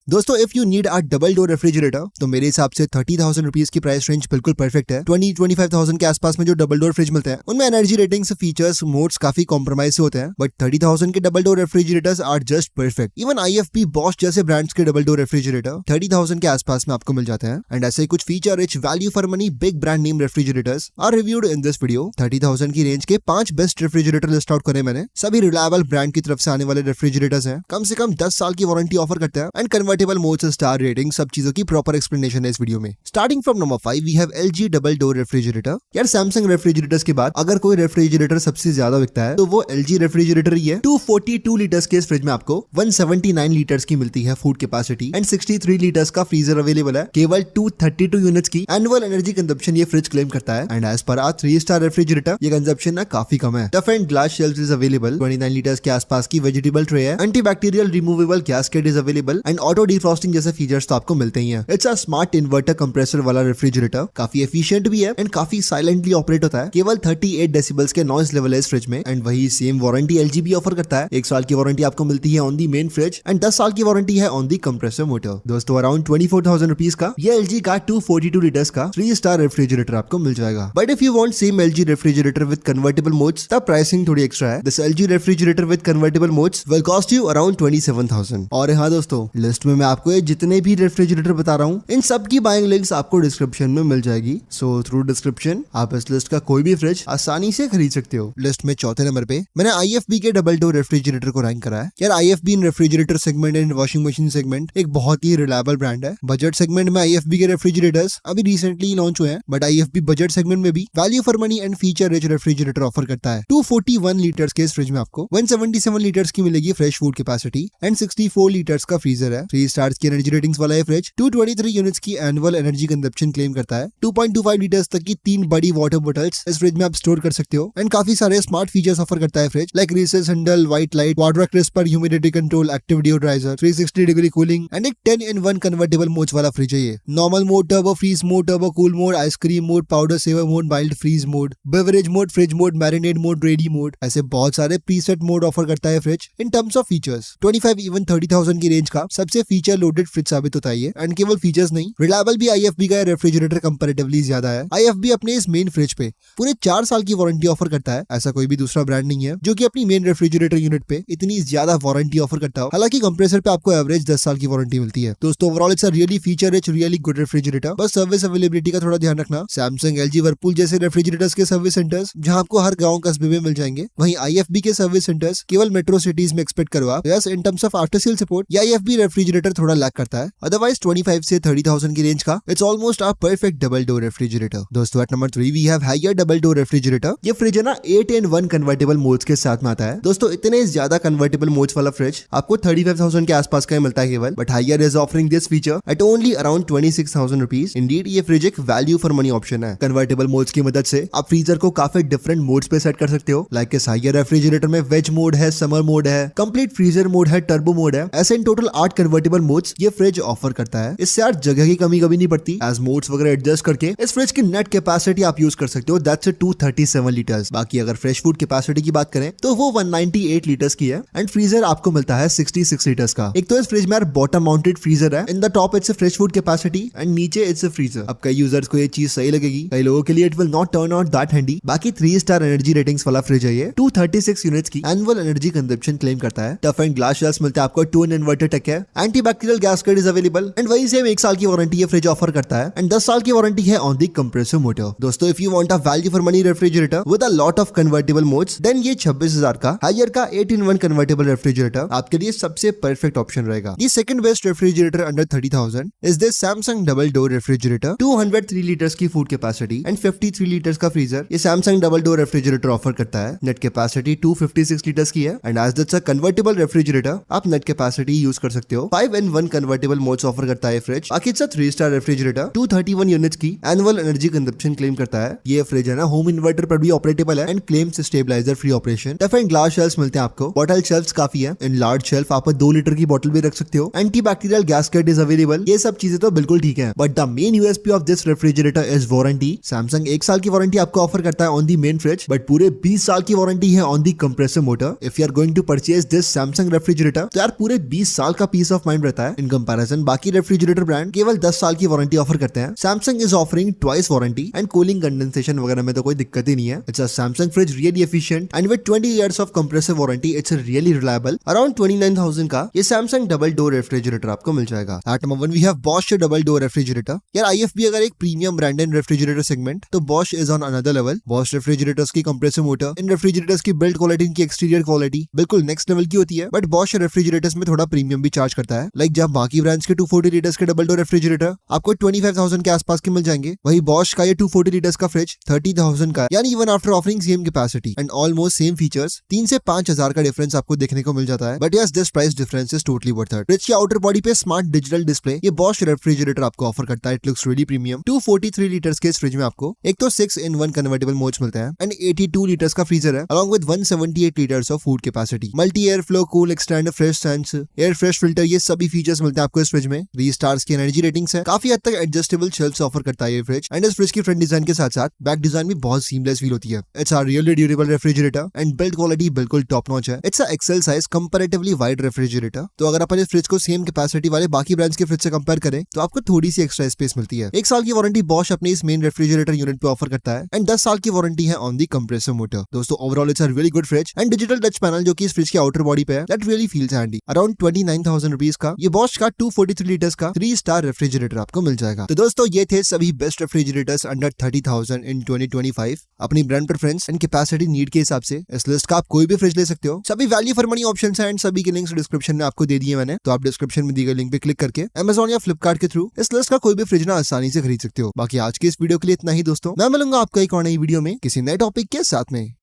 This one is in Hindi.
दोस्तों if you need a double door refrigerator तो मेरे हिसाब से 30,000 रुपीज की प्राइस रेंज बिल्कुल परफेक्ट है। 20-25,000 के आसपास में जो डबल डोर फ्रिज मिलते हैं उनमें एनर्जी रेटिंग्स, फीचर्स, मोड्स काफी कॉम्प्रोमाइज होते हैं, बट 30,000 के double door refrigerators are just perfect. Even IFB, Bosch जैसे ब्रांड्स के डबल डोर रेफ्रिजरेटर 30,000 के आसपास में आपको मिल जाते हैं। एंड ऐसे कुछ feature rich, value for money, big brand name refrigerators are reviewed in this video. 30,000 की रेंज के 5 बेस्ट रेफ्रिजरेटर लिस्ट आउट करे मैंने। सभी रिलायबल ब्रांड की तरफ से आने वाले रेफ्रिजरेटर्स हैं, कम से कम 10 साल की वारंटी ऑफर करते हैं and convertible modes, star rating, सब चीजों की प्रॉपर एक्सप्लेनेशन है इस वीडियो में। Starting from number 5 we have LG double door refrigerator. यार सैमसंग रेफ्रिजरेटर्स के बाद अगर कोई रेफ्रिजरेटर सबसे ज्यादा बिकता है तो वो LG रेफ्रिजरेटर ही है। 242 लीटर्स के इस फ्रिज में आपको 179 लीटर्स की मिलती है फूड कैपेसिटी एंड 63 लीटर्स का फ्रीजर अवेलेबल है। केवल 232 यूनिट्स की एनुअल एनर्जी कंजप्शन ये फ्रिज क्लेम करता है एंड एज पर आवर 3 स्टार रेफ्रिजरेटर ये कंजप्शन ना काफी कम है। Tough and glass shelf is available. 29 litres के आसपास की वेजिटेबल ट्रे है। Antibacterial removable gasket is available and auto defrosting जैसे फीचर्स तो आपको मिलते ही हैं। It's a smart inverter compressor वाला रेफ्रिजरेटर, काफी एफिशिएंट भी है एंड काफी साइलेंटली ऑपरेट होता है। केवल 38 डेसिबल्स के नॉइस लेवल है इस फ्रिज में एंड वही सेम वारंटी LG भी ऑफर करता है। 1 साल की वारंटी आपको मिलती है on the main fridge and 10 साल की वारंटी है ऑन दी कंप्रेसर मोटर। दोस्तों अराउंड 24,000 रुपीज का ये LG का 242 लीटर्स का 3 स्टार रेफ्रिजरेटर आपको मिल जाएगा। But if you want same LG refrigerator with convertible modes तब प्राइसिंग थोड़ी एक्स्ट्रा है। This LG refrigerator with convertible modes will cost you around 27,000। और हाँ दोस्तों, लिस्ट में मैं आपको ये जितने भी रेफ्रिजरेटर बता रहा हूँ इन सब की बाइंग लिंक्स आपको डिस्क्रिप्शन में मिल जाएगी। सो थ्रू डिस्क्रिप्शन आप इस लिस्ट का कोई भी फ्रिज आसानी से खरीद सकते हो। लिस्ट में चौथे नंबर पे मैंने IFB के डबल डोर रेफ्रिजरेटर को रैंक करा है। यार IFB in refrigerator segment and washing machine segment एक बहुत ही रिलायबल ब्रांड है। बजट सेगमेंट में IFB के रेफ्रिजरेटर्स अभी रिसेंटली लॉन्च हुए हैं, बट IFB बजट सेगमेंट में भी value for money and feature rich refrigerator offer करता है। 241 लीटर्स के इस फ्रिज में आपको 177 लीटर्स की मिलेगी fresh food capacity and 64 litres का फ्रीजर है। 3 स्टार्स की एनर्जी रेटिंग्स वाला ये फ्रिज 223 यूनिट्स की एनुअल एनर्जी कंजप्शन क्लेम करता है। 2.25 लीटर्स तक की 3 बड़ी वाटर बोतल्स इस फ्रिज में आप स्टोर कर सकते हो एंड काफी सारे स्मार्ट फीचर्स ऑफर करता है fridge, like recess handle, white light, water crisper, humidity control, active deodoriser, 360 degree cooling and एक 10-in-1 कन्वर्टेबल मोड्स वाला फ्रिज है ये। Normal mode, turbo freeze mode, turbo cool mode, ice cream mode, powder saver mode, mild freeze mode, beverage mode, fridge mode, marinate mode, ready mode, ऐसे बहुत सारे प्रीसेट मोड ऑफर करता है fridge. In terms of features 25 even 30,000 की रेंज का सबसे फीचर लोडेड फ्रिज साबित होता है एंड केवल फीचर्स नहीं, रिलायबल भी IFB का रेफ्रिजरेटर कंपैरेटिवली ज्यादा है। IFB अपने इस मेन फ्रिज पे पूरे 4 साल की वारंटी ऑफर करता है। ऐसा कोई भी दूसरा ब्रांड नहीं है जो कि अपनी मेन रेफ्रिजरेटर यूनिट पे इतनी ज्यादा वारंटी ऑफर करता हो। हालांकि कंप्रेसर पे आपको एवरेज 10 साल की वारंटी मिलती है। दोस्तों overall it's a really feature rich, really good refrigerator. Bus service availability का थोड़ा ध्यान रखना। सैमसंग, LG, वर्लपूल जैसे रेफ्रिजरेटर्स के सर्विस सेंटर्स जहां आपको हर गांव कस्बे में मिल जाएंगे, वहीं IFB के सर्विस सेंटर्स केवल मेट्रो सिटीज में एक्सपेक्ट करो आप। Yes, in terms of after sale support ये IFB रेफ्रिजरेटर थोड़ा लैक करता है। अदरवाइज 25 से 30,000 की रेंज का it's almost a perfect double door refrigerator. दोस्तों at number 3 we have Haier double door refrigerator. ये फ्रिज है ना 8-in-1 कन्वर्टेबल मोड्स के साथ में आता है। दोस्तों इतने ज्यादा कन्वर्टेबल मोड्स वाला फ्रिज आपको 35,000 के आसपास का मिलता है केवल, but Haier is offering this feature at only around 26,000 rupees. Indeed ये फ्रिज एक वैल्यू फॉर मनी ऑप्शन है। कन्वर्टेबल मोड्स की मदद से आप फ्रीजर को काफी डिफरेंट मोड्स पे सेट कर सकते हो। लाइक इस हायर रेफ्रिजरेटर में वेज मोड है, समर मोड है, कंप्लीट फ्रीजर मोड है, टर्बो मोड है। ऐसे इन टोटल 8 कन्वर्टेबल मोड्स ये फ्रिज ऑफर करता है। इससे यार जगह की कमी कभी नहीं पड़ती। एज मोड्स वगैरह एडजस्ट करके इस फ्रिज की नेट कैपेसिटी आप यूज कर सकते हो, दैट्स 237 लीटर्स। बाकी अगर फ्रेश फूड कैपेसिटी की बात करें तो वो 198 लीटर्स की है एंड फ्रीजर आपको मिलता है 66 लीटर्स का। एक तो इस फ्रिज में यार बॉटम माउंटेड फ्रीजर है। In the top it's fresh food capacity and नीचे इट्स फ्रीजर। अब कई यूजर्स को ये चीज सही लगेगी, कई लोगों के लिए it will not turn out that handy. बाकी 3 स्टार एनर्जी रेटिंग्स वाला फ्रिज है ये। 236 यूनिट्स की एनुअल एनर्जी कंजप्शन क्लेम करता है। टफ एंड ग्लास शेल्स मिलते हैं आपको, 2-in-इन्वर्टर टेक है, antibacterial gasket is available and वही सेम 1 साल की वारंटी ये फ्रिज ऑफर करता है एंड 10 साल की वारंटी है ऑन दी कंप्रेसर मोटर। दोस्तों if you want a value for money refrigerator with a lot of convertible modes then ये 26,000 का हायर का 8-in-1 कन्वर्टेबल रेफ्रिजरेटर आपके लिए सबसे परफेक्ट ऑप्शन रहेगा। ये second best refrigerator under 30,000 is this Samsung double door refrigerator. 203 litres की फूड कैपेसिटी एंड 53 लीटर्स का फ्रीजर ये Samsung double door refrigerator offer करता है। नेट कैपेसिटी 256 लीटर्स की है and as this a convertible refrigerator आप नेट कैपेसिटी यूज कर सकते हो। 5-in-1 कन्वर्टेबल मोड्स ऑफर करता है फ्रिज। बाकी it's a 3 star refrigerator. 231 units की एनुअल एनर्जी कंजप्शन क्लेम करता है। ये फ्रिज है ना होम इन्वर्टर पर भी ऑपरेटेबल है and claims stabiliser free operation. Tough and glass shelves मिलते हैं आपको। बॉटल शेल्फ्स काफी है। इन लार्ज शेल्फ आप 2 लीटर की बोतल भी रख सकते हो। Antibacterial gasket is available. ये सब चीजें तो बिल्कुल ठीक है, but the main USP of this refrigerator is warranty. Samsung 1 साल की वारंटी आपको ऑफर करता है on the main fridge, but पूरे 20 साल की वारंटी है on the compressor motor. If you are going to purchase this Samsung refrigerator तो यार पूरे 20 साल का पीस ऑफ पॉइंट रहता है इन कंपैरिजन बाकी रेफ्रिजरेटर ब्रांड केवल 10 साल की वारंटी ऑफर करते हैं। Samsung is offering twice warranty and cooling condensation वगैरह में तो कोई दिक्कत ही नहीं है। It's a Samsung fridge really efficient and with 20 years of compressive warranty it's really reliable. Around 29,000 का ये सैमसंग डबल डोर रेफ्रिजरेटर आपको मिल जाएगा। At number 1 we have Bosch double door refrigerator. यार IFB अगर एक premium brand in refrigerator segment तो Bosch is on another level. Bosch refrigerators की कंप्रेसर मोटर, इन रेफ्रिजरेटर्स की बिल्ड क्वालिटी, इनकी एक्सटीरियर क्वालिटी बिल्कुल नेक्स्ट लेवल की होती है। बट Bosch रेफ्रिजरेटर्स में थोड़ा प्रीमियम भी चार्ज करता है। लाइक जब बाकी ब्रांड्स के 240 लीटर्स के डबल डोर रेफ्रिजरेटर आपको 25,000 के आसपास के मिल जाएंगे, वही Bosch का ये 240 लीटर्स का फ्रिज 30,000 का, यानी even after offering same capacity and almost same features 3 से 5,000 का डिफरेंस आपको देखने को मिल जाता है। But yes this price difference is totally worth it. Fridge की आउटर बॉडी पे स्मार्ट डिजिटल डिस्प्ले ये Bosch रेफ्रिजरेटर आपको ऑफर करता है। It looks really premium. 243 litres के इस फ्रिज में आपको एक तो 6-in-1 कन्वर्टेबल मोड्स मिलते हैं एंड 82 लीटर्स का फ्रीजर है along with 178 litres of food capacity. Multi air flow, cool extend, fresh sense, air fresh filter, ये सभी फीचर्स मिलते हैं आपको इस फ्रिज में। 3 स्टार्स की एनर्जी रेटिंग्स है। काफी हद तक एडजस्टेबल शेल्फ्स ऑफर करता है ये फ्रिज एंड इस फ्रिज की फ्रंट डिजाइन के साथ साथ बैक डिजाइन भी बहुत सीमलेस फील होती है। It's a really durable refrigerator and build quality बिल्कुल टॉप नॉच है। It's a XL size comparatively wide refrigerator. तो अगर अपन इस फ्रिज को सेम कैपेसिटी वाले बाकी ब्रांड्स के फ्रिज से कंपेयर करें तो आपको थोड़ी सी एक्स्ट्रा स्पेस मिलती है। 1 साल की वारंटी Bosch अपने इस मेन रेफ्रिजरेटर यूनिट पे ऑफर करता है एंड 10 साल की वारंटी है ऑन दी कंप्रेसर मोटर। दोस्तों overall it's a really good fridge and digital touch panel जो कि इस फ्रिज की आउटर बॉडी पे है that really feels handy. Around 29,000 rupees का ये Bosch का 243 लीटर्स का 3 स्टार रेफ्रिजरेटर आपको मिल जाएगा। तो दोस्तों ये थे सभी बेस्ट रेफ्रिजरेटर्स अंडर 30,000 इन 2025 अपनी brand preference and capacity need के हिसाब से। इस लिस्ट का आप कोई भी फ्रिज ले सकते हो। सभी वैल्यू फॉर मनी ऑप्शंस हैं एंड सभी के लिंक्स डिस्क्रिप्शन में आपको दे दिए मैंने, तो आप डिस्क्रिप्शन में दी गई लिंक पे क्लिक करके Amazon या फ्लिपकार्ट के थ्रू इस लिस्ट का कोई भी फ्रिज ना आसानी से खरीद सकते हो। बाकी आज की इस वीडियो के लिए इतना ही दोस्तों। मैं मिलूंगा आपको एक और नई वीडियो में किसी नए टॉपिक के साथ में।